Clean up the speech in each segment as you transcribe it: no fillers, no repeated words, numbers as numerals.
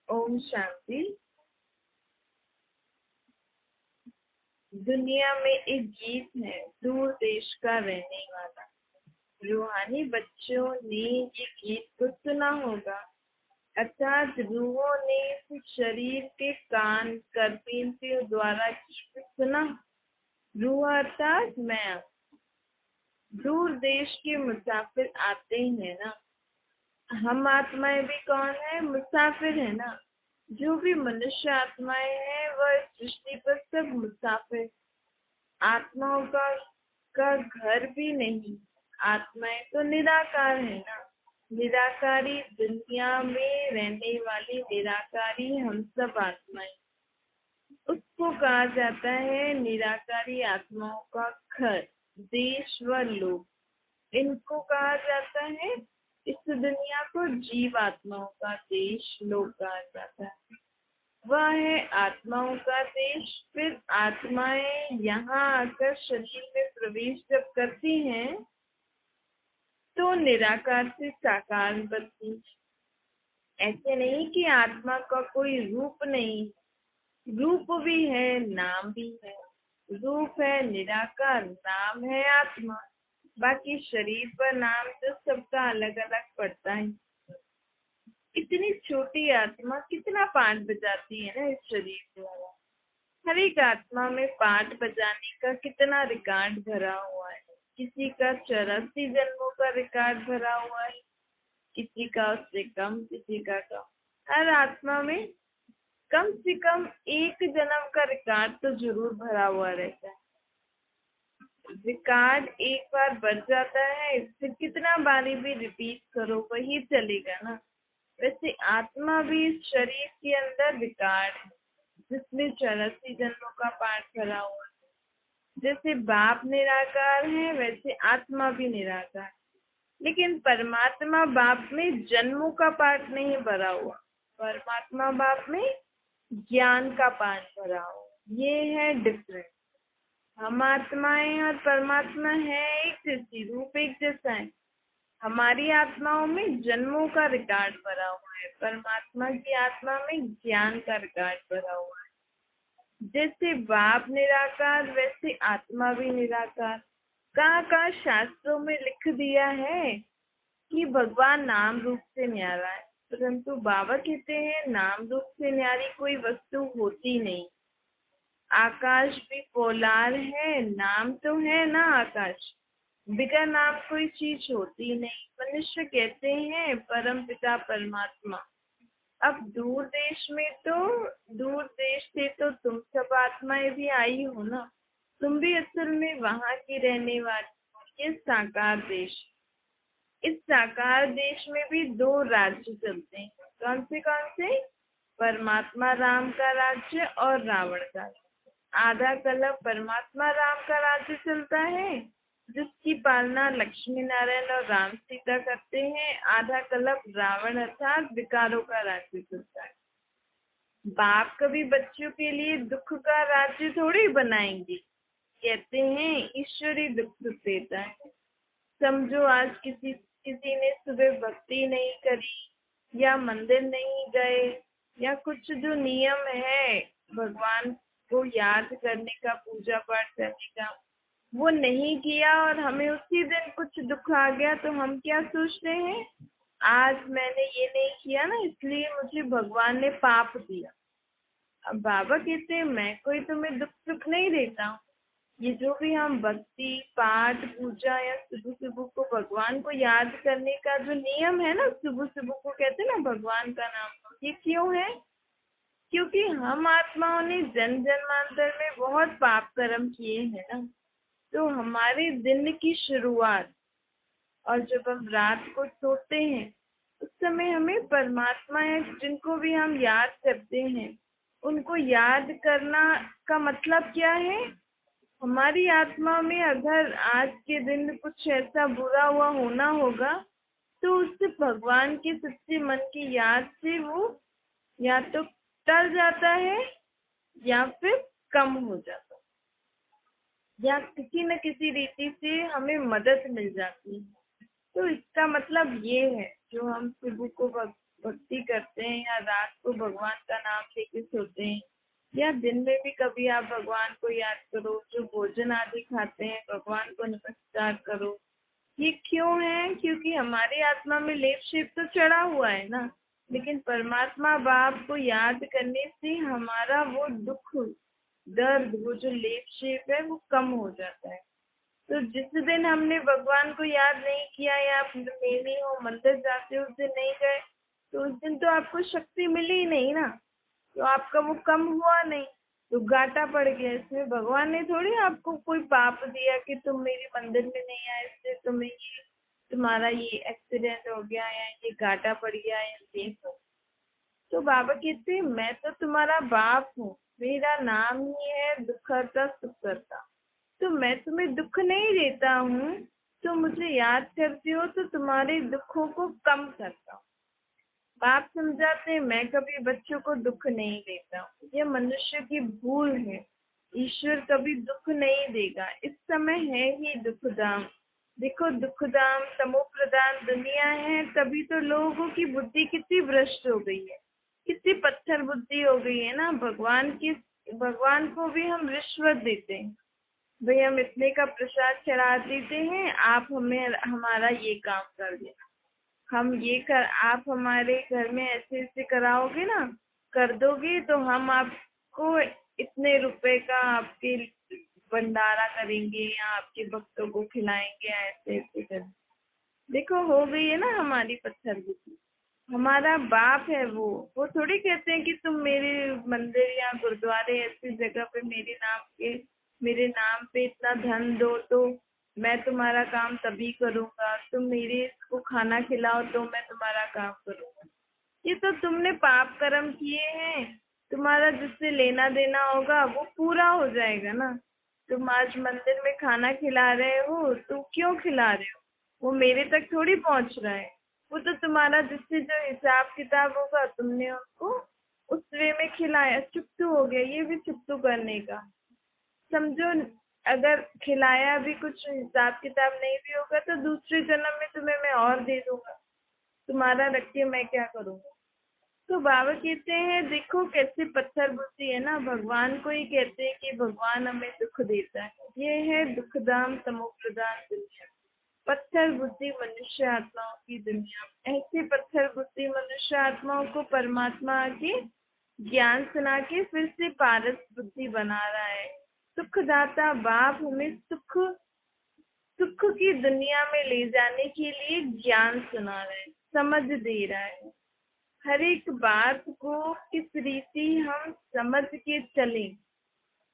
ओम शांति। दुनिया में एक गीत है, दूर देश का रहने वाला। रूहानी बच्चों ने ये गीत तो सुना होगा, अर्थात रूहों ने इस शरीर के कान कर्मेंद्रियों द्वारा गीत सुना। रूह अर्थात मैं। दूर देश के मुसाफिर आते हैं ना, हम आत्माएं भी कौन है? मुसाफिर है ना। जो भी मनुष्य आत्माएं हैं वह इस सृष्टि पर सब मुसाफिर। आत्माओं का घर भी नहीं। आत्माएं तो निराकार है ना। निराकारी दुनिया में रहने वाली निराकारी हम सब आत्माएं, उसको कहा जाता है निराकारी आत्माओं का घर, देश व लोक। इनको कहा जाता है, इस दुनिया को जीव आत्माओं का देश लोक कहा जाता है। वह है आत्माओं का देश। फिर आत्माएं यहाँ आकर शरीर में प्रवेश जब करती हैं तो निराकार से साकार बनती हैं। ऐसे नहीं कि आत्मा का कोई रूप नहीं, रूप भी है, नाम भी है। रूप है निराकार, नाम है आत्मा। बाकी शरीर पर नाम तो सबका अलग अलग पड़ता है। इतनी छोटी आत्मा कितना पाठ बजाती है ना इस शरीर द्वारा। हर एक आत्मा में पाठ बजाने का कितना रिकॉर्ड भरा हुआ है। किसी का 84 जन्मों का रिकॉर्ड भरा हुआ है, किसी का उससे कम, किसी का कम। हर आत्मा में कम से कम एक जन्म का रिकॉर्ड तो जरूर भरा हुआ रहता है। रिकॉर्ड एक बार बढ़ जाता है, फिर कितना बारी भी रिपीट करो वही चलेगा ना। वैसे आत्मा भी इस शरीर के अंदर रिकॉर्ड है, जिसमें 84 जन्मों का पाठ भरा हुआ है। जैसे बाप निराकार है वैसे आत्मा भी निराकार है। लेकिन परमात्मा बाप में जन्मों का पाठ नहीं भरा हुआ, परमात्मा बाप में ज्ञान का पाठ भरा हुआ। ये है डिफरेंस। हम आत्माएं और परमात्मा है एक जैसी, रूप एक जैसा है। हमारी आत्माओं में जन्मों का रिकॉर्ड भरा हुआ है, परमात्मा की आत्मा में ज्ञान का रिकॉर्ड भरा हुआ है। जैसे बाप निराकार वैसे आत्मा भी निराकार। कहाँ शास्त्रों में लिख दिया है कि भगवान नाम रूप से न्यारा है, परंतु बाबा कहते हैं नाम रूप से न्यारी कोई वस्तु होती नहीं। आकाश भी पोलार है, नाम तो है ना आकाश, बिना नाम कोई चीज होती नहीं। मनुष्य कहते हैं परम पिता परमात्मा। अब दूर देश से तो तुम सब आत्माएं भी आई हो ना। तुम भी असल में वहां की रहने वाली हो। ये साकार देश, इस साकार देश में भी दो राज्य चलते हैं। कौन से? परमात्मा राम का राज्य और रावण का राज्य। आधा कल्प परमात्मा राम का राज्य चलता है, जिसकी पालना लक्ष्मी नारायण और राम सीता करते हैं। आधा कल्प रावण अर्थात विकारों का राज्य चलता है। बाप कभी बच्चों के लिए दुख का राज्य थोड़ी बनाएंगे। कहते हैं ईश्वरी दुख देता है। समझो आज किसी ने सुबह भक्ति नहीं करी या मंदिर नहीं गए या कुछ जो नियम है भगवान को याद करने का, पूजा पाठ करने का, वो नहीं किया और हमें उसी दिन कुछ दुख आ गया, तो हम क्या सोचते हैं? आज मैंने ये नहीं किया ना, इसलिए मुझे भगवान ने पाप दिया। अब बाबा कहते हैं मैं कोई तुम्हें दुख सुख नहीं देता हूँ। ये जो भी हम भक्ति पाठ पूजा या सुबह सुबह को भगवान को याद करने का जो नियम है ना, सुबह सुबह को कहते हैं ना भगवान का नाम, ये क्यों है? क्योंकि हम आत्माओं ने जन्म जन्मांतर में बहुत पाप कर्म किए हैं ना। तो हमारे दिन की शुरुआत और जब हम रात को सोते हैं उस समय हमें परमात्मा या जिनको भी हम याद करते हैं उनको याद करना का मतलब क्या है? हमारी आत्मा में अगर आज के दिन कुछ ऐसा बुरा हुआ होना होगा तो उससे भगवान के सच्चे मन की याद से वो या तो टल जाता है या फिर कम हो जाता है, या किसी न किसी रीति से हमें मदद मिल जाती है। तो इसका मतलब ये है, जो हम सुबह को भक्ति करते हैं या रात को भगवान का नाम लेके सोते हैं या दिन में भी कभी आप भगवान को याद करो, जो भोजन आदि खाते हैं भगवान को नमस्कार करो। ये क्यों है? क्योंकि हमारी आत्मा में लेप शेप तो चढ़ा हुआ है ना, लेकिन परमात्मा बाप को याद करने से हमारा वो दुख दर्द, वो जो लेप शेप है वो कम हो जाता है। तो जिस दिन हमने भगवान को याद नहीं किया या आप मेले हो मंदिर जाते हो उस दिन नहीं गए, तो उस दिन तो आपको शक्ति मिली ही नहीं ना, तो आपका वो कम हुआ नहीं, तो घाटा पड़ गया। इसमें भगवान ने थोड़ी आपको कोई पाप दिया कि तुम मेरे मंदिर में नहीं आए इसलिए तुम्हें ये तुम्हारा ये एक्सीडेंट हो गया या ये घाटा पड़ गया या ये सब। तो बाबा कहते हैं मैं तो तुम्हारा बाप हूँ, मेरा नाम ही है दुखहर्ता सुखहर्ता। तो मैं तुम्हें दुख नहीं देता हूँ, तो मुझे याद करते हो तो तुम्हारे दुखों को कम करता हूँ। बाप समझाते हैं मैं कभी बच्चों को दुख नहीं देता हूँ, ये मनुष्य की भूल है। ईश्वर कभी दुख नहीं देगा। इस समय है ही दुखधाम। देखो दुखधाम तमो प्रधान दुनिया है, तभी तो लोगों की बुद्धि कितनी भ्रष्ट हो गई है, कितनी पत्थर बुद्धि हो गई है ना। भगवान को भी हम रिश्वत देते हैं, भाई हम इतने का प्रसाद चढ़ा देते हैं, आप हमें हमारा ये काम कर देना, हम ये कर आप हमारे घर में ऐसे ऐसे कराओगे ना, कर दोगे तो हम आपको इतने रुपए का आपके भंडारा करेंगे या आपके भक्तों को खिलाएंगे, ऐसे ऐसे कर। देखो हो गई है ना हमारी पत्थर बुद्धि। हमारा बाप है वो थोड़ी कहते हैं कि तुम मेरे मंदिर या गुरुद्वारे ऐसी जगह पे मेरे नाम पे इतना धन दो तो मैं तुम्हारा काम तभी करूंगा, तुम मेरे इसको खाना खिलाओ तो मैं तुम्हारा काम करूंगा। ये तो तुमने पाप कर्म किए हैं, तुम्हारा जिससे लेना देना होगा वो पूरा हो जाएगा ना। तुम आज मंदिर में खाना खिला रहे हो तो क्यों खिला रहे हो, वो मेरे तक थोड़ी पहुंच रहा है, वो तो तुम्हारा जिससे जो हिसाब किताब होगा तुमने उनको उस वे में खिलाया, चुप्तू हो गया। ये भी चुप्तू करने का समझो। अगर खिलाया भी कुछ हिसाब किताब नहीं भी होगा तो दूसरे जन्म में तुम्हें मैं और दे दूंगा, तुम्हारा रख के मैं क्या करूंगा। तो बाबा कहते हैं देखो कैसे पत्थर बुद्धि है ना, भगवान को ही कहते हैं कि भगवान हमें दुख देता है। ये है दुखधाम तमोप्रधान दुनिया, पत्थर बुद्धि मनुष्य आत्माओं की दुनिया। ऐसे पत्थर बुद्धि मनुष्य आत्माओं को परमात्मा आके ज्ञान सुना के फिर से पारस बुद्धि बना रहा है। सुखदाता बाप हमें सुख सुख की दुनिया में ले जाने के लिए ज्ञान सुना रहे हैं, समझ दे रहा है। हर एक बात को किस रीति हम समझ के चले,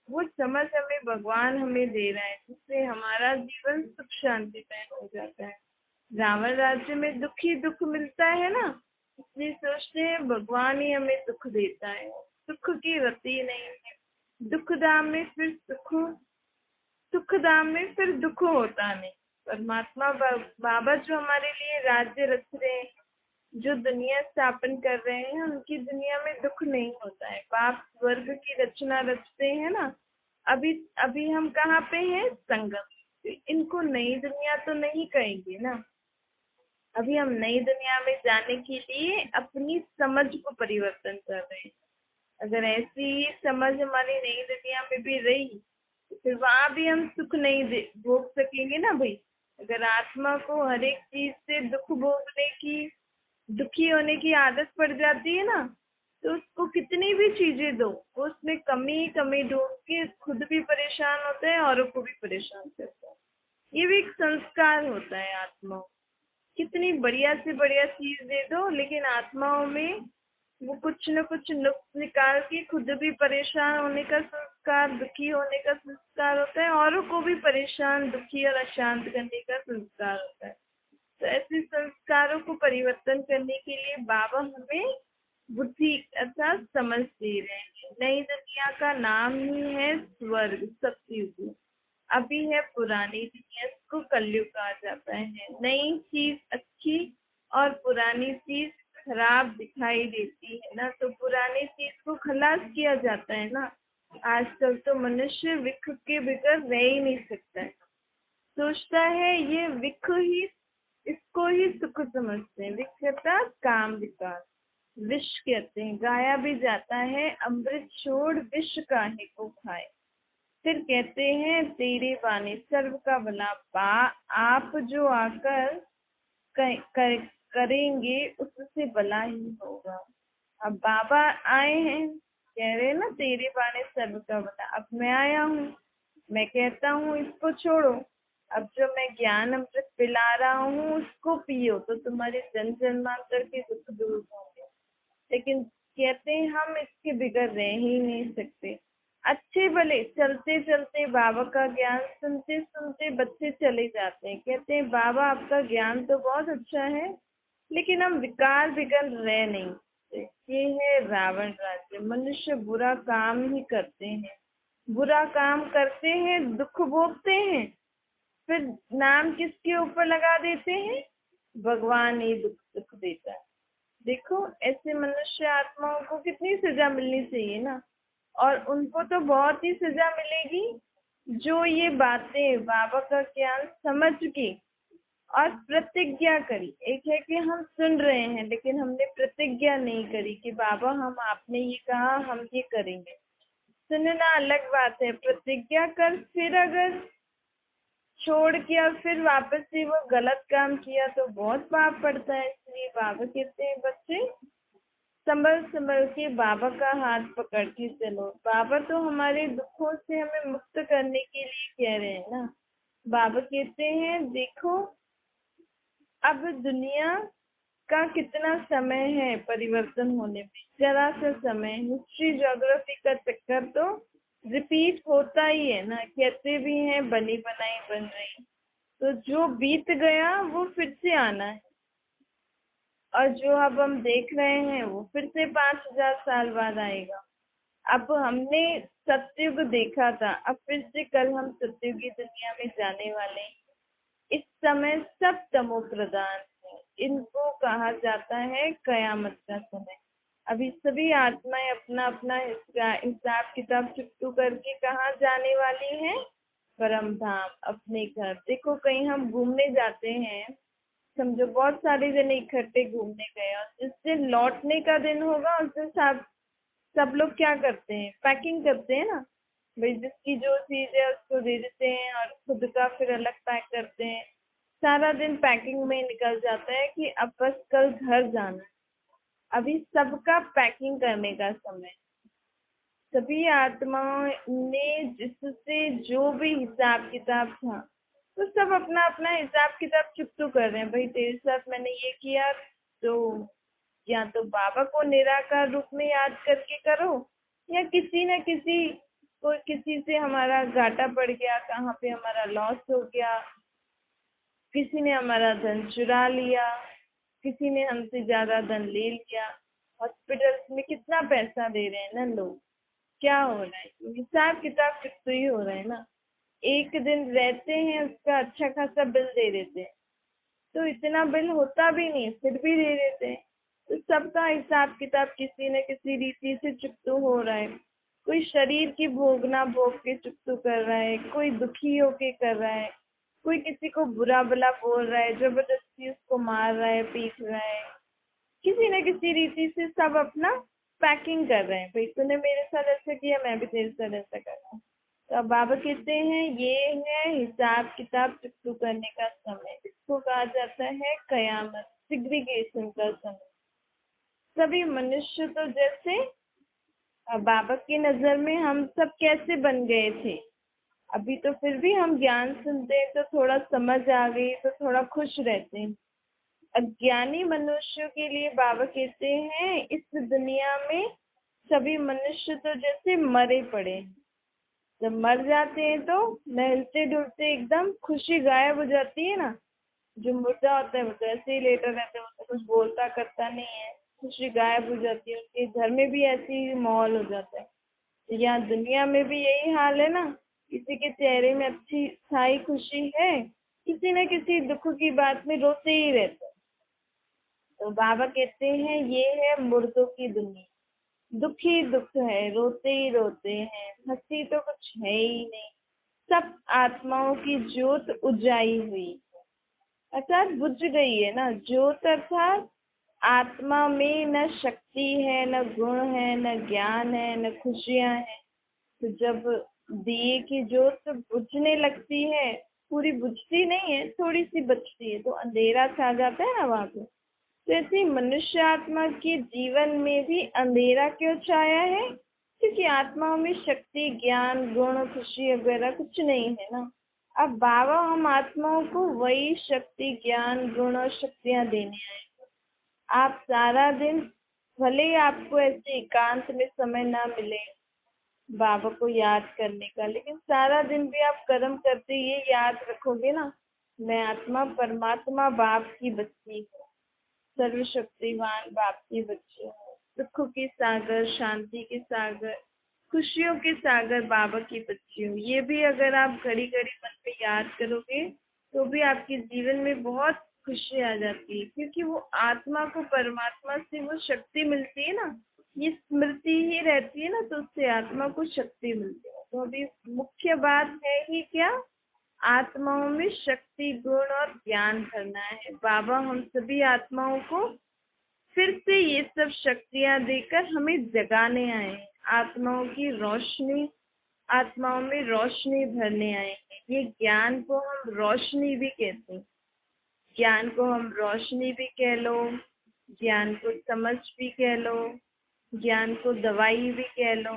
वो समझ हमें भगवान हमें दे रहा है, जिससे हमारा जीवन सुख शांतिमय हो जाता है। रावण राज्य में दुख ही दुख मिलता है ना, इसलिए सोचते हैं भगवान ही हमें दुख देता है, सुख की रति नहीं है। दुखधाम में फिर सुखधाम में फिर दुख होता नहीं। परमात्मा बाबा जो हमारे लिए राज्य रच रहे हैं, जो दुनिया स्थापन कर रहे हैं, उनकी दुनिया में दुख नहीं होता है। बाप स्वर्ग की रचना रचते हैं ना, अभी अभी हम कहाँ पे हैं? संगम। इनको नई दुनिया तो नहीं कहेंगे ना, अभी हम नई दुनिया में जाने के लिए अपनी समझ को परिवर्तन कर रहे हैं। अगर ऐसी ही समझ हमारी नई दुनिया में भी रही तो फिर वहां भी हम सुख नहीं भोग सकेंगे ना भाई। अगर आत्मा को हर एक चीज से दुख भोगने की, दुखी होने की आदत पड़ जाती है ना, तो उसको कितनी भी चीजें दो वो उसमें कमी ही कमी ढूंढ के खुद भी परेशान होता है, औरों को भी परेशान करता है। ये भी एक संस्कार होता है आत्मा। कितनी बढ़िया से बढ़िया चीज दे दो, लेकिन आत्माओं में वो कुछ न कुछ नुक्स निकाल के खुद भी परेशान होने का संस्कार, दुखी होने का संस्कार होता है, औरों को भी परेशान दुखी और अशांत करने का संस्कार होता है। तो ऐसे संस्कारों को परिवर्तन करने के लिए बाबा हमें बुद्धि अर्थात समझ दे रहे हैं। नई दुनिया का नाम ही है स्वर्ग, सतयुग। अभी है पुरानी दुनिया, इसको कलयुग कहा जाता है। नई चीज अच्छी और पुरानी चीज खराब दिखाई देती है ना, तो पुरानी चीज को खलास किया जाता है ना। आजकल तो मनुष्य विख के बगैर रह ही नहीं सकता है, सोचता है ये विख ही, इसको ही सुख समझते हैं। विख का काम विकार, विष कहते हैं, गाया भी जाता है, अमृत छोड़ विष काहे को खाए। फिर कहते हैं तेरी वाणी सर्व का भला, आप जो आकर करेंगे उससे भला ही होगा। अब बाबा आए हैं, कह रहे हैं ना तेरी वाणी सर्व का भला। अब मैं आया हूँ, मैं कहता हूँ इसको छोड़ो, अब जो मैं ज्ञान अमृत पिला रहा हूँ उसको पियो तो तुम्हारे जन्म जन्मांतर के दुख दूर होंगे। लेकिन कहते हैं हम इसके बिगड़ रह ही नहीं सकते। अच्छे भले चलते चलते बाबा का ज्ञान सुनते सुनते बच्चे चले जाते हैं, कहते हैं बाबा आपका ज्ञान तो बहुत अच्छा है लेकिन हम विकार बिगड़ रहे नहीं सकते। ये है रावण राज्य। मनुष्य बुरा काम ही करते हैं, बुरा काम करते हैं, दुख भोगते हैं, फिर नाम किसके ऊपर लगा देते हैं, भगवान ही दुख सुख देता है। देखो ऐसे मनुष्य आत्माओं को कितनी सजा मिलनी चाहिए ना, और उनको तो बहुत ही सजा मिलेगी जो ये बातें बाबा का ज्ञान समझ के और प्रतिज्ञा करी। एक है कि हम सुन रहे हैं लेकिन हमने प्रतिज्ञा नहीं करी कि बाबा हम आपने ये कहा हम ये करेंगे। सुनना अलग बात है, प्रतिज्ञा कर फिर अगर छोड़ के और फिर वापस से वो गलत काम किया तो बहुत पाप पड़ता है। इसलिए बाबा कहते हैं बच्चे संभल संभल के बाबा का हाथ पकड़ के चलो। बाबा तो हमारे दुखों से हमें मुक्त करने के लिए कह रहे हैं ना। बाबा कहते हैं देखो अब दुनिया का कितना समय है परिवर्तन होने में, जरा सा समय। हिस्ट्री ज्योग्राफी का चक्कर तो रिपीट होता ही है ना, कहते भी हैं बनी बनाई बन रही। तो जो बीत गया वो फिर से आना है, और जो अब हम देख रहे हैं वो फिर से 5000 साल बाद आएगा। अब हमने सतयुग देखा था, अब फिर से कल हम सतयुगी दुनिया में जाने वाले हैं। इस समय सब तमो प्रधान है, इनको कहा जाता है कयामत का समय। अभी सभी आत्माएं अपना अपना हिसाब किताब चुकतू करके कहाँ जाने वाली हैं, परम धाम, अपने घर। देखो कहीं हम घूमने जाते हैं, समझो बहुत सारे जने इकट्ठे घूमने गए, और जिस दिन लौटने का दिन होगा उस दिन सब लोग क्या करते हैं, पैकिंग करते हैं ना। भाई जिसकी जो चीज है उसको दे देते हैं और खुद का फिर अलग पैक करते हैं। सारा दिन पैकिंग में निकल जाता है कि अब बस कल घर जाना है। अभी सबका पैकिंग करने का समय। सभी आत्माओं ने जिससे जो भी हिसाब किताब था तो सब अपना अपना हिसाब किताब चुकतू कर रहे हैं। भाई तेरे साथ मैंने ये किया तो या तो बाबा को निराकार रूप में याद करके करो, या किसी न किसी को किसी से हमारा घाटा पड़ गया, कहाँ पे हमारा लॉस हो गया, किसी ने हमारा धन चुरा लिया, किसी ने हमसे ज्यादा धन ले लिया। हॉस्पिटल्स में कितना पैसा दे रहे हैं ना लोग, क्या हो रहा है, हिसाब किताब चुकतू ही हो रहा है ना। एक दिन रहते हैं उसका अच्छा खासा बिल दे देते हैं, तो इतना बिल होता भी नहीं फिर भी दे देते हैं। तो सबका हिसाब किताब किसी न किसी रीति से चुकतू हो रहा है। कोई शरीर की भोगना भोग के चुकतू कर रहा है, कोई दुखी होके कर रहा है, कोई किसी को बुरा भला बोल रहा है, जबरदस्ती उसको मार रहा है, पीट रहा है। किसी न किसी रीति से सब अपना पैकिंग कर रहे हैं, भाई तूने मेरे साथ ऐसा किया मैं भी तेरे साथ ऐसा कर रहा हूँ। तो अब बाबा कहते हैं ये है हिसाब किताब चुकतू करने का समय, इसको कहा जाता है कयामत, सिग्रीगेशन का समय। सभी मनुष्य तो जैसे बाबा की नजर में हम सब कैसे बन गए थे, अभी तो फिर भी हम ज्ञान सुनते हैं तो थोड़ा समझ आ गई तो थोड़ा खुश रहते हैं। अज्ञानी मनुष्यों के लिए बाबा कहते हैं इस दुनिया में सभी मनुष्य तो जैसे मरे पड़े हैं। जब मर जाते हैं तो नहलते डुलते एकदम खुशी गायब हो जाती है ना। जो मुर्दा होता है वो तो ऐसे ही लेटा रहता है, वो तो कुछ बोलता करता नहीं है, खुशी गायब हो जाती है, उसके घर में भी ऐसे ही माहौल हो जाता है। तो यहाँ दुनिया में भी यही हाल है ना, किसी के चेहरे में अच्छी स्थायी खुशी है, किसी न किसी दुख की बात में रोते ही रहते हैं। तो बाबा कहते हैं ये है मुर्दों की दुनिया, दुख ही दुख है, रोते ही रोते हैं, हंसी तो कुछ है ही नहीं। सब आत्माओं की ज्योत उजाई हुई अर्थात बुझ गई है ना, ज्योत अर्थात आत्मा में न शक्ति है, न गुण है, न ज्ञान है, न खुशियां हैं। तो जब दिए की जोत बुझने लगती है, पूरी बुझती नहीं है, थोड़ी सी बचती है, तो अंधेरा छा जाता है ना वहां पे। तो ऐसे ही मनुष्य आत्मा के जीवन में भी अंधेरा क्यों छाया है? क्योंकि आत्माओं में शक्ति, ज्ञान, गुण, खुशी वगैरह कुछ नहीं है ना। अब बाबा हम आत्माओं को वही शक्ति, ज्ञान, गुण और शक्तियां देने आए। आप सारा दिन, भले ही आपको ऐसे एकांत में समय ना मिले बाबा को याद करने का, लेकिन सारा दिन भी आप कर्म करते ये याद रखोगे ना, मैं आत्मा परमात्मा बाप की बच्ची हूँ, सर्वशक्तिवान बाप की बच्ची हूँ, सुख के सागर, शांति के सागर, खुशियों के सागर बाबा की बच्ची हूँ। ये भी अगर आप घड़ी घड़ी मन में याद करोगे तो भी आपके जीवन में बहुत खुशी आ जाती है, क्योंकि वो आत्मा को परमात्मा से वो शक्ति मिलती है ना, ये स्मृति ही रहती है ना, तो उससे आत्मा को शक्ति मिलती है। तो अभी मुख्य बात है ही क्या? आत्माओं में शक्ति, गुण और ज्ञान भरना है। बाबा हम सभी आत्माओं को फिर से ये सब शक्तियां देकर हमें जगाने आए हैं। आत्माओं की रोशनी, आत्माओं में रोशनी भरने आए हैं। ये ज्ञान को हम रोशनी भी कहते हैं। ज्ञान को हम रोशनी भी कह लो, ज्ञान को समझ भी कह लो, ज्ञान को दवाई भी कह लो,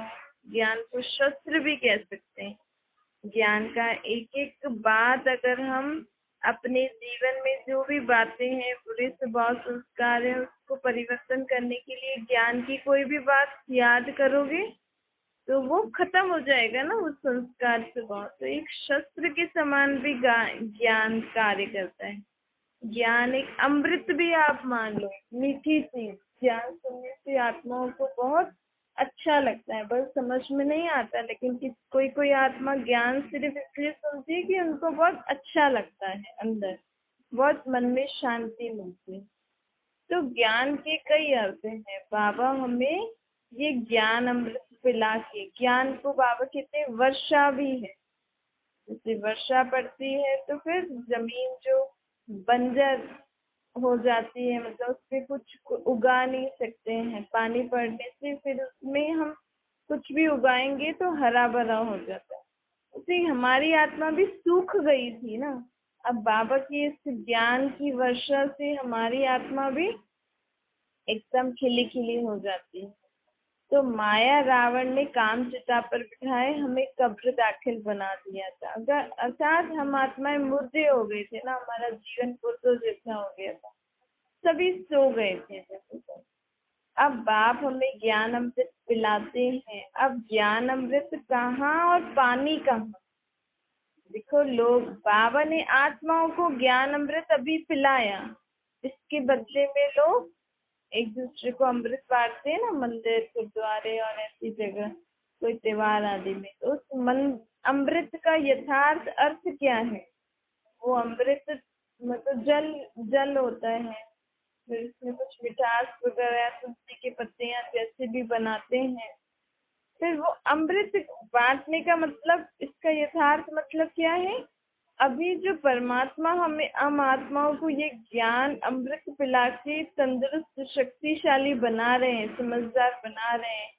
ज्ञान को शस्त्र भी कह सकते हैं। ज्ञान का एक एक बात अगर हम अपने जीवन में जो भी बातें हैं, बुरे स्वभाव संस्कार है, उसको परिवर्तन करने के लिए ज्ञान की कोई भी बात याद करोगे तो वो खत्म हो जाएगा ना, उस संस्कार स्वभाव। तो एक शस्त्र के समान भी ज्ञान कार्य करता है। ज्ञान एक अमृत भी आप मान लो, मीठी चीज। ज्ञान सुनने से आत्माओं को बहुत अच्छा लगता है, बस समझ में नहीं आता, लेकिन कोई कोई आत्मा ज्ञान सिर्फ इसलिए सुनती है कि उनको बहुत अच्छा लगता है, अंदर बहुत मन में शांति मिलती है। तो ज्ञान के कई अर्थ हैं। बाबा हमें ये ज्ञान अमृत पिला के, ज्ञान को बाबा कहते हैं वर्षा भी है। जैसे वर्षा पड़ती है तो फिर जमीन जो बंजर हो जाती है, मतलब उसमें कुछ उगा नहीं सकते हैं, पानी पड़ने से फिर उसमें हम कुछ भी उगाएंगे तो हरा भरा हो जाता है। उसे हमारी आत्मा भी सूख गई थी ना, अब बाबा की इस ज्ञान की वर्षा से हमारी आत्मा भी एकदम खिली खिली हो जाती है। तो माया रावण ने काम चिता पर बिठाए हमें कब्र दाखिल बना दिया था। अगर अर्थात हम आत्माएं मुर्दे हो गए थे ना, हमारा जीवन पुरजो जैसा हो गया था, सभी सो गए थे जैसे। तो अब बाप हमें ज्ञान अमृत पिलाते हैं। अब ज्ञान अमृत कहाँ और पानी कहाँ? देखो, लोग, बाबा ने आत्माओं को ज्ञान अमृत अभी पिलाया, इसके बदले में लोग एक दूसरे को अमृत बांटते हैं ना, मंदिर, गुरुद्वारे और ऐसी जगह कोई त्योहार आदि में। तो उस अमृत का यथार्थ अर्थ क्या है? वो अमृत मतलब जल, जल होता है, फिर इसमें कुछ मिठास वगैरह, तुलसी के पत्तियां जैसे भी बनाते हैं। फिर वो अमृत बांटने का मतलब, इसका यथार्थ मतलब क्या है? अभी जो परमात्मा हमें, हम आत्माओं को ये ज्ञान अमृत पिला के तंदुरुस्त, शक्तिशाली बना रहे हैं, समझदार बना रहे हैं,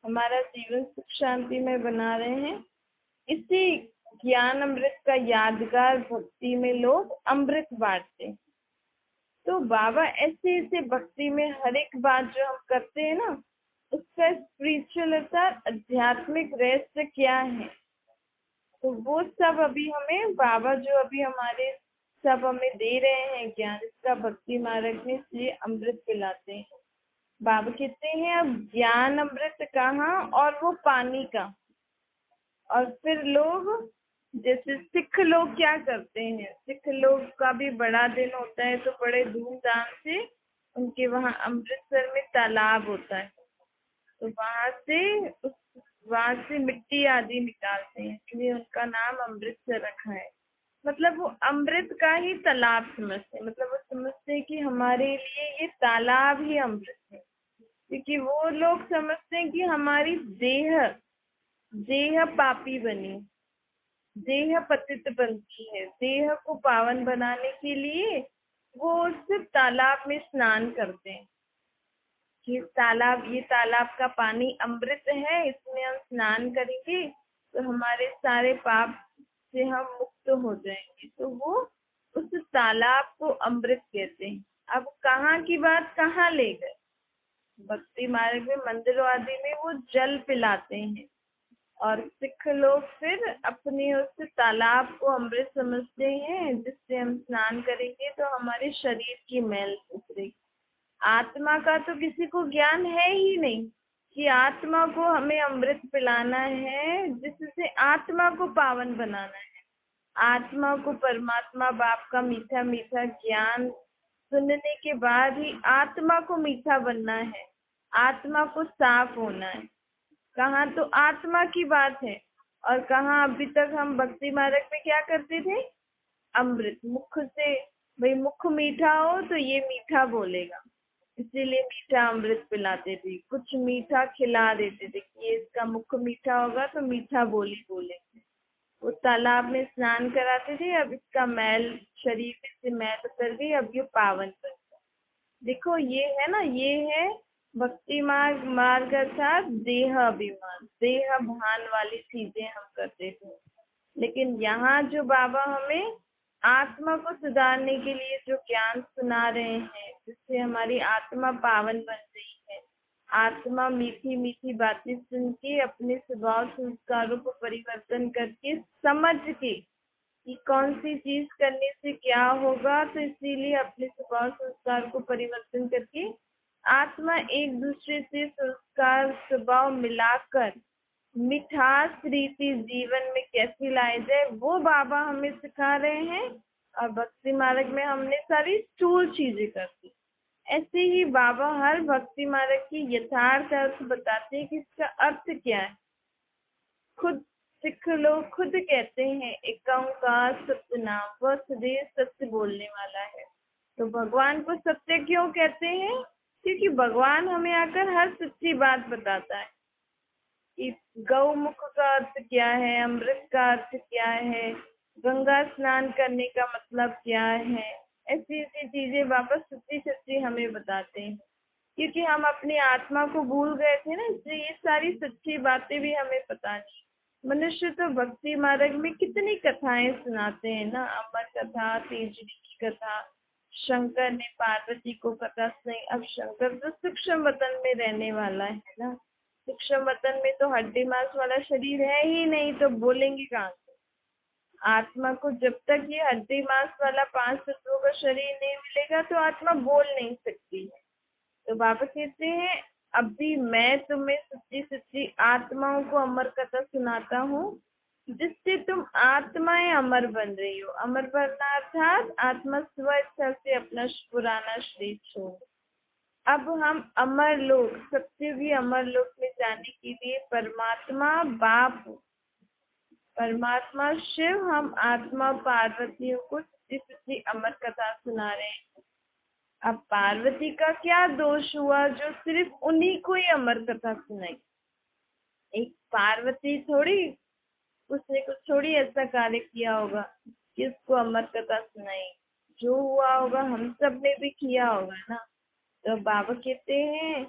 हमारा जीवन सुख शांति में बना रहे हैं, इसी ज्ञान अमृत का यादगार भक्ति में लोग अमृत बांटते हैं। तो बाबा ऐसे ऐसे भक्ति में हर एक बात जो हम करते हैं ना, उसका स्पिरिचुअल अर्थात आध्यात्मिक रहस्य क्या है, तो वो सब अभी हमें बाबा जो अभी हमारे सब हमें दे रहे हैं ज्ञान, इसका भक्ति मार्ग में इसलिए अमृत पिलाते हैं। बाबा कहते हैं अब ज्ञान अमृत कहाँ और वो पानी का। और फिर लोग, जैसे सिख लोग क्या करते हैं, सिख लोग का भी बड़ा दिन होता है तो बड़े धूमधाम से उनके वहाँ अमृतसर में तालाब होता है, तो वहां से मिट्टी आदि निकालते हैं, इसलिए उनका नाम अमृतसर रखा है। मतलब वो अमृत का ही तालाब समझते हैं, मतलब वो समझते हैं कि हमारे लिए ये तालाब ही अमृत है। क्योंकि वो लोग समझते हैं कि हमारी देह देह पापी बनी, देह पतित बनती है, देह को पावन बनाने के लिए वो सिर्फ तालाब में स्नान करते हैं कि ये तालाब का पानी अमृत है, इसमें हम स्नान करेंगे तो हमारे सारे पाप से हम मुक्त हो जाएंगे। तो वो उस तालाब को अमृत कहते हैं। अब कहाँ की बात कहाँ ले गए, भक्ति मार्ग में मंदिरों आदि में वो जल पिलाते हैं और सिख लोग फिर अपने उस तालाब को अमृत समझते हैं, जिससे हम स्नान करेंगे तो हमारे शरीर की मैल उतरेगी। आत्मा का तो किसी को ज्ञान है ही नहीं कि आत्मा को हमें अमृत पिलाना है, जिससे आत्मा को पावन बनाना है। आत्मा को परमात्मा बाप का मीठा मीठा ज्ञान सुनने के बाद ही आत्मा को मीठा बनना है, आत्मा को साफ होना है। कहाँ तो आत्मा की बात है और कहाँ अभी तक हम भक्ति मार्ग में क्या करते थे, अमृत मुख से। भाई मुख मीठा हो तो ये मीठा बोलेगा, इसीलिए मीठा अमृत पिलाते थे, कुछ मीठा खिला देते थे कि ये इसका मुख मीठा होगा तो मीठा बोली बोलेंगे। वो तालाब में स्नान कराते थे, अब इसका मैल शरीर में से मैल उतर गई, अब ये पावन बन गया। देखो ये है ना, ये है भक्ति मार्ग। मार्ग अर्थात देह अभिमान, देह भान वाली चीजें हम करते थे। लेकिन यहाँ जो बाबा हमें आत्मा को सुधारने के लिए जो ज्ञान सुना रहे हैं, जिससे हमारी आत्मा पावन बन रही है, आत्मा मीठी मीठी बातें सुन के अपने स्वभाव संस्कारों को परिवर्तन करके समझ के कि कौन सी चीज करने से क्या होगा, तो इसीलिए अपने स्वभाव संस्कार को परिवर्तन करके आत्मा एक दूसरे से संस्कार स्वभाव मिलाकर मिठास रीति जीवन में कैसी लाई जाए, वो बाबा हमें सिखा रहे हैं। और भक्ति मार्ग में हमने सारी स्थूल चीजें कर दी। ऐसे ही बाबा हर भक्ति मार्ग की यथार्थ अर्थ बताते हैं कि इसका अर्थ क्या है। खुद सिख लोग खुद कहते हैं एक ओंकार सतनाम, वह सदैव सत्य बोलने वाला है। तो भगवान को सत्य क्यों कहते हैं, क्योंकि भगवान हमें आकर हर सच्ची बात बताता है कि गौमुख का अर्थ क्या है, अमृत का अर्थ क्या है, गंगा स्नान करने का मतलब क्या है। ऐसी ऐसी चीजें वापस सच्ची सच्ची हमें बताते हैं, क्योंकि हम अपनी आत्मा को भूल गए थे ना, इसलिए ये सारी सच्ची बातें भी हमें पता नहीं। मनुष्य तो भक्ति मार्ग में कितनी कथाएं सुनाते हैं ना, अमर कथा, तेजरी की कथा, शंकर ने पार्वती को कथा सुनाई। अब शंकर तो सूक्ष्म वतन में रहने वाला है ना, सूक्ष्म वतन में तो हड्डी मांस वाला शरीर है ही नहीं, तो बोलेंगे कहाँ से। आत्मा को जब तक ये हड्डी मांस वाला 5 तत्वों का शरीर नहीं मिलेगा तो आत्मा बोल नहीं सकती है। तो बाबा कहते हैं अभी मैं तुम्हें सच्ची सच्ची आत्माओं को अमर कथा सुनाता हूँ, जिससे तुम आत्माएं अमर बन रही हो। अमर बनना अर्थात आत्मा स्व इच्छा से अपना पुराना शरीर छोड़। अब हम अमर लोक, सत्ययुगी अमर लोक में जाने के लिए परमात्मा बाप, परमात्मा शिव, हम आत्मा पार्वतियों को सच्ची सच्ची अमर कथा सुना रहे हैं। अब पार्वती का क्या दोष हुआ जो सिर्फ उन्हीं को ही अमर कथा सुनाई। एक पार्वती थोड़ी, उसने कुछ थोड़ी ऐसा कार्य किया होगा कि उसको अमर कथा सुनाई। जो हुआ होगा हम सब ने भी किया होगा ना। तो बाबा कहते हैं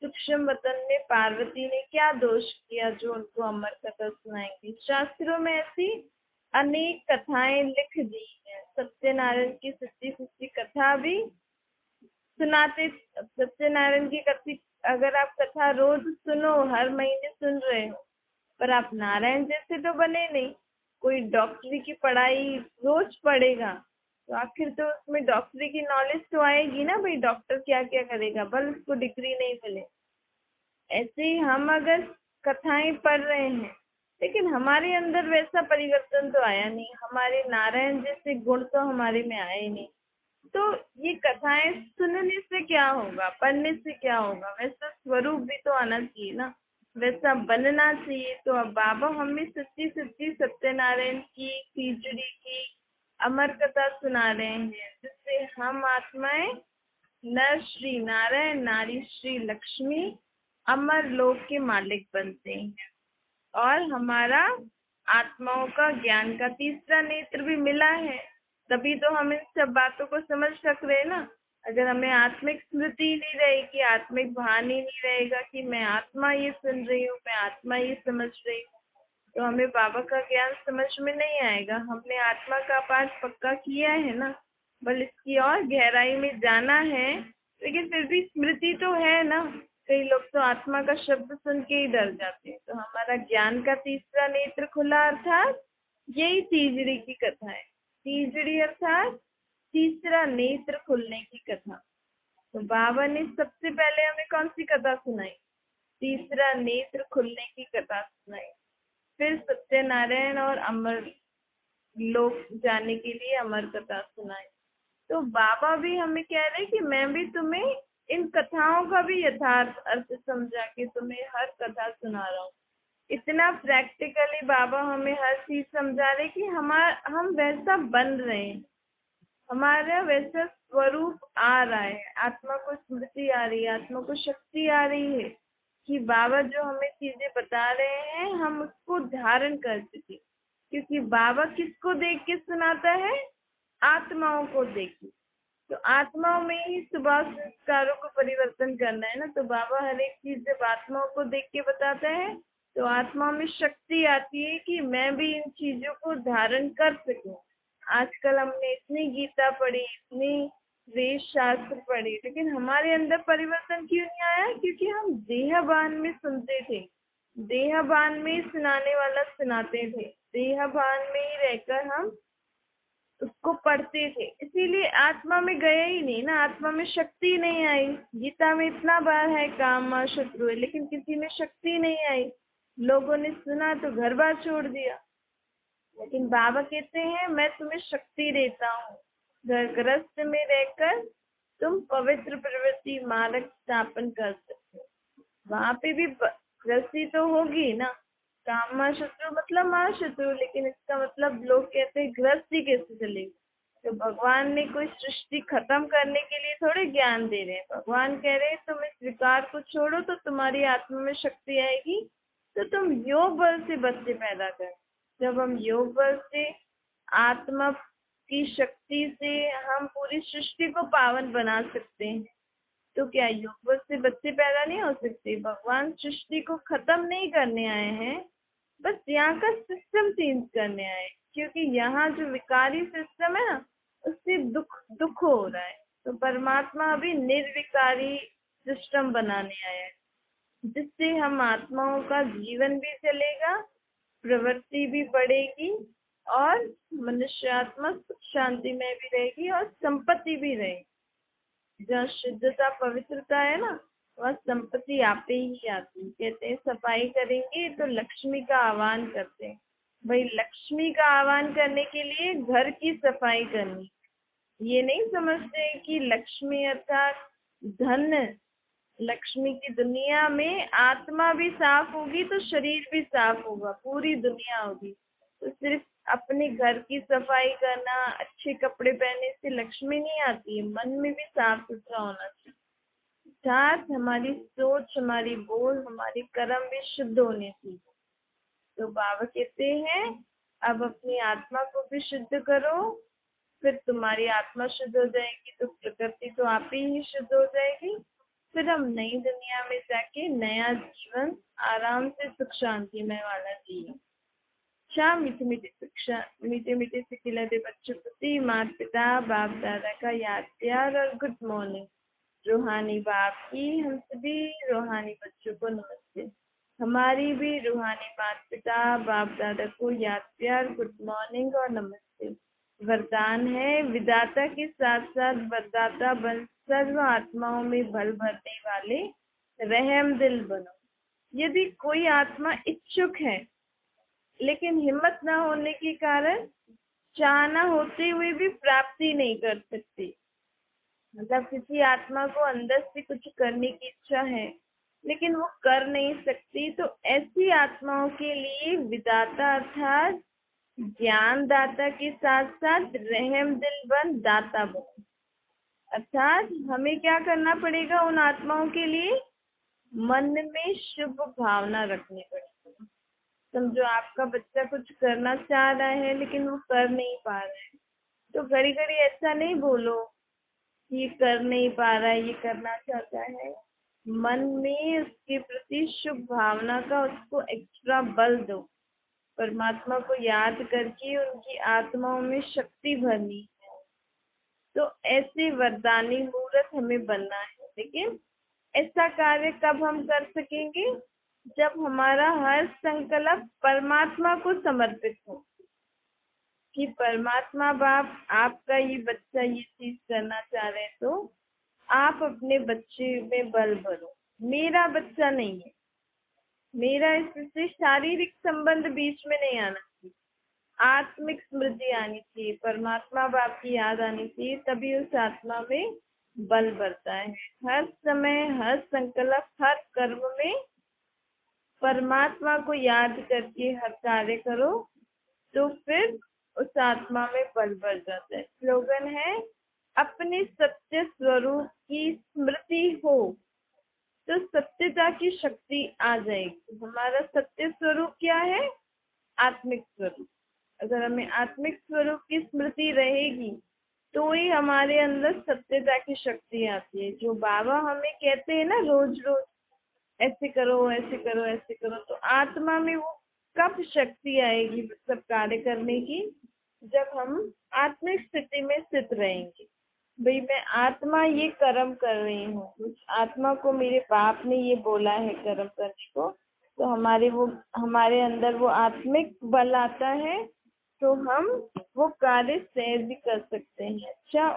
सूक्ष्म वतन में पार्वती ने क्या दोष किया जो उनको अमर कथा सुनाएंगे। शास्त्रों में ऐसी अनेक कथाएं लिख दी है। सत्यनारायण की सच्ची सच्ची कथा भी सुनाते। सत्यनारायण की कथा अगर आप कथा रोज सुनो, हर महीने सुन रहे हो, पर आप नारायण जैसे तो बने नहीं। कोई डॉक्टरी की पढ़ाई रोज पढ़ेगा तो आखिर तो उसमें डॉक्टरी की नॉलेज तो आएगी ना, भाई डॉक्टर क्या क्या करेगा, बल उसको डिग्री नहीं मिले। ऐसे ही हम अगर कथाएं पढ़ रहे हैं लेकिन हमारे अंदर वैसा परिवर्तन तो आया नहीं, हमारे नारायण जैसे गुण तो हमारे में आए नहीं, तो ये कथाएं सुनने से क्या होगा, पढ़ने से क्या होगा, वैसा स्वरूप भी तो आना चाहिए ना, वैसा बनना चाहिए। तो अब बाबा हमें सच्ची सच्ची सत्यनारायण की, तीजड़ी की अमर कथा सुना रहे हैं, जिससे हम आत्माएं नर श्री नारायण, नारी श्री लक्ष्मी अमर लोक के मालिक बनते हैं। और हमारा आत्माओं का ज्ञान का तीसरा नेत्र भी मिला है। तभी तो हम इन सब बातों को समझ सक रहे हैं ना। अगर हमें आत्मिक स्मृति ही नहीं रहेगी, आत्मिक भान ही नहीं रहेगा कि मैं आत्मा ये सुन रही हूँ, मैं आत्मा ये समझ रही हूँ, तो हमें बाबा का ज्ञान समझ में नहीं आएगा। हमने आत्मा का पाठ पक्का किया है ना, बल इसकी और गहराई में जाना है, लेकिन फिर भी स्मृति तो है ना। कई लोग तो आत्मा का शब्द सुन के ही डर जाते हैं। तो हमारा ज्ञान का तीसरा नेत्र खुला, अर्थात यही तीजड़ी की कथा है। तीजड़ी अर्थात तीसरा नेत्र खुलने की कथा। तो बाबा ने सबसे पहले हमें कौन सी कथा सुनाई? तीसरा नेत्र खुलने की कथा सुनाई। फिर सत्यनारायण और अमर लोक जाने के लिए अमर कथा सुनाई। तो बाबा भी हमें कह रहे हैं कि मैं भी तुम्हें इन कथाओं का भी यथार्थ अर्थ समझा के तुम्हें हर कथा सुना रहा हूँ। इतना प्रैक्टिकली बाबा हमें हर चीज समझा रहे कि हम वैसा बन रहे हैं, हमारा वैसा स्वरूप आ रहा है, आत्मा को स्मृति आ रही है, आत्मा को शक्ति आ रही है कि बाबा जो हमें चीजें बता रहे हैं हम उसको धारण कर सके। क्योंकि बाबा किसको देख के सुनाता है? आत्माओं को देख के। तो आत्माओं में ही स्वभाव संस्कारों को परिवर्तन करना है ना। तो बाबा हर एक चीज जब आत्माओं को देख के बताता है तो आत्मा में शक्ति आती है कि मैं भी इन चीजों को धारण कर सकूं। आजकल हमने इतनी गीता पढ़ी, इतनी वेद शास्त्र पढ़ी, लेकिन हमारे अंदर परिवर्तन क्यों नहीं आया? क्योंकि हम देहभान में सुनते थे, देहभान में ही सुनाने वाला सुनाते थे, देहभान में ही रहकर हम उसको पढ़ते थे, इसीलिए आत्मा में गए ही नहीं ना, आत्मा में शक्ति नहीं आई। गीता में इतना बार है काम शत्रु है, लेकिन किसी में शक्ति नहीं आई। लोगों ने सुना तो घर बार छोड़ दिया। लेकिन बाबा कहते हैं मैं तुम्हें शक्ति देता हूँ, घर गृहस्थ में रहकर तुम पवित्र प्रवृत्ति मार्ग स्थापन कर सकते हो। वहां पे भी गृहस्थी तो होगी ना। काम महाशत्रु मतलब महाशत्रु, लेकिन इसका मतलब लोग कहते हैं गृहस्थी कैसे चलेगी? तो भगवान ने कोई सृष्टि खत्म करने के लिए थोड़े ज्ञान दे रहे हैं। भगवान कह रहे हैं तुम इस विकार को छोड़ो तो तुम्हारी आत्मा में शक्ति आएगी, तो तुम योग बल से बच्चे पैदा कर। जब हम योग बल से, आत्मा की शक्ति से हम पूरी सृष्टि को पावन बना सकते हैं, तो क्या योग बल से बच्चे पैदा नहीं हो सकते? भगवान सृष्टि को खत्म नहीं करने आए हैं, बस यहाँ का सिस्टम चेंज करने आए। क्योंकि यहाँ जो विकारी सिस्टम है ना, उससे दुख हो रहा है। तो परमात्मा अभी निर्विकारी सिस्टम बनाने आया है, जिससे हम आत्माओं का जीवन भी चलेगा, प्रवृत्ति भी बढ़ेगी और मनुष्यात्मा सुख शांति में भी रहेगी और संपत्ति भी रहेगी। जहाँ शुद्धता पवित्रता है ना, वहाँ संपत्ति आपे ही आती। कहते हैं सफाई करेंगे तो लक्ष्मी का आह्वान करते हैं। भाई लक्ष्मी का आह्वान करने के लिए घर की सफाई करनी। ये नहीं समझते कि लक्ष्मी अर्थात धन, लक्ष्मी की दुनिया में आत्मा भी साफ होगी तो शरीर भी साफ होगा, पूरी दुनिया होगी। तो सिर्फ अपने घर की सफाई करना, अच्छे कपड़े पहनने से लक्ष्मी नहीं आती है, मन में भी साफ सुथरा होना चाहिए। अर्थात हमारी सोच, हमारी बोल, हमारी कर्म भी शुद्ध होने चाहिए। तो बाबा कहते हैं अब अपनी आत्मा को भी शुद्ध करो, फिर तुम्हारी आत्मा शुद्ध हो जाएगी तो प्रकृति तो आप ही शुद्ध हो जाएगी। फिर हम नई दुनिया में जाके नया जीवन आराम से सुख शांति में वाला जिए। अच्छा, मीठी मीठी शिक्षा, मीठे मीठे से खिलाते बच्चों प्रति माता पिता बाप दादा का याद प्यार और गुड मॉर्निंग। रूहानी बाप की हम सभी रूहानी बच्चों को नमस्ते। हमारी भी रूहानी माता पिता बाप दादा को याद प्यार, गुड मॉर्निंग और नमस्ते। वरदान है विदाता के साथ साथ वरदाता बन सर्व आत्माओं में बल भरने वाले रहम दिल बनो। यदि कोई आत्मा इच्छुक है लेकिन हिम्मत न होने के कारण चाहना होते हुए भी प्राप्ति नहीं कर सकती, मतलब किसी आत्मा को अंदर से कुछ करने की इच्छा है लेकिन वो कर नहीं सकती, तो ऐसी आत्माओं के लिए विदाता अर्थात ज्ञान दाता के साथ साथ रहम दिल बन दाता बनो। अर्थात हमें क्या करना पड़ेगा उन आत्माओं के लिए? मन में शुभ भावना रखनी पड़ेगी। समझो आपका बच्चा कुछ करना चाह रहा है लेकिन वो कर नहीं पा रहा है, तो घड़ी घड़ी ऐसा नहीं बोलो ये कर नहीं पा रहा है, ये करना चाहता है। मन में उसके प्रति शुभ भावना का उसको एक्स्ट्रा बल दो। परमात्मा को याद करके उनकी आत्माओं में शक्ति भरनी है। तो ऐसे वरदानी मूर्त हमें बनना है। लेकिन ऐसा कार्य कब हम कर सकेंगे? जब हमारा हर संकल्प परमात्मा को समर्पित हो कि परमात्मा बाप, आपका ये बच्चा ये चीज करना चाह रहे हैं, तो आप अपने बच्चे में बल भरो। मेरा बच्चा नहीं है, मेरा इससे शारीरिक संबंध बीच में नहीं आना चाहिए, आत्मिक स्मृति आनी चाहिए, परमात्मा बाप की याद आनी चाहिए, तभी उस आत्मा में बल बढ़ता है। हर समय, हर संकल्प, हर कर्म में परमात्मा को याद करके हर कार्य करो, तो फिर उस आत्मा में बल बढ़ जाता है। स्लोगन है, अपने सत्य स्वरूप की स्मृति हो तो सत्यता की शक्ति आ जाएगी। हमारा सत्य स्वरूप क्या है? आत्मिक स्वरूप। अगर हमें आत्मिक स्वरूप की स्मृति रहेगी तो ही हमारे अंदर सत्यता की शक्ति आती है। जो बाबा हमें कहते हैं ना रोज रोज, ऐसे करो, ऐसे करो, ऐसे करो, तो आत्मा में वो कब शक्ति आएगी सब कार्य करने की? जब हम आत्मिक स्थिति में स्थित रहेंगे। भाई मैं आत्मा ये कर्म कर रही हूँ, उस आत्मा को मेरे बाप ने ये बोला है कर्म करने को, तो हमारे अंदर वो आत्मिक बल आता है, तो हम वो कार्य सहज भी कर सकते हैं। अच्छा।